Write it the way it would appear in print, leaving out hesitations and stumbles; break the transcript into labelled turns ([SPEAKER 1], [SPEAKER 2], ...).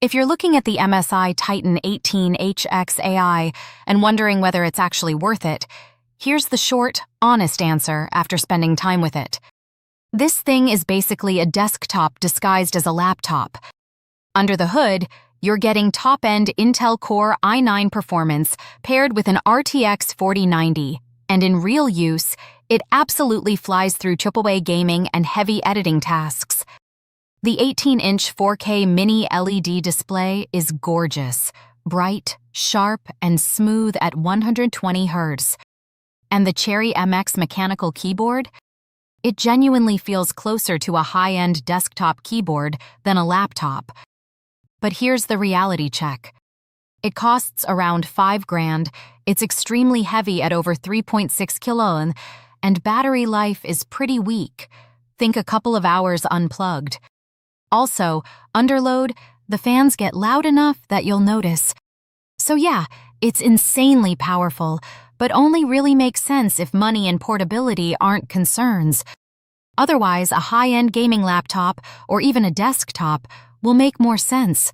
[SPEAKER 1] If you're looking at the MSI Titan 18HX AI and wondering whether it's actually worth it, here's the short, honest answer after spending time with it. This thing is basically a desktop disguised as a laptop. Under the hood, you're getting top-end Intel Core i9 performance paired with an RTX 4090, and in real use, it absolutely flies through AAA gaming and heavy editing tasks. The 18-inch 4K mini LED display is gorgeous, bright, sharp, and smooth at 120 Hz. And the Cherry MX mechanical keyboard? It genuinely feels closer to a high-end desktop keyboard than a laptop. But here's the reality check. It costs around $5,000, it's extremely heavy at over 3.6 kilon, and battery life is pretty weak. Think a couple of hours unplugged. Also, underload, the fans get loud enough that you'll notice. So yeah, it's insanely powerful, but only really makes sense if money and portability aren't concerns. Otherwise, a high-end gaming laptop, or even a desktop, will make more sense.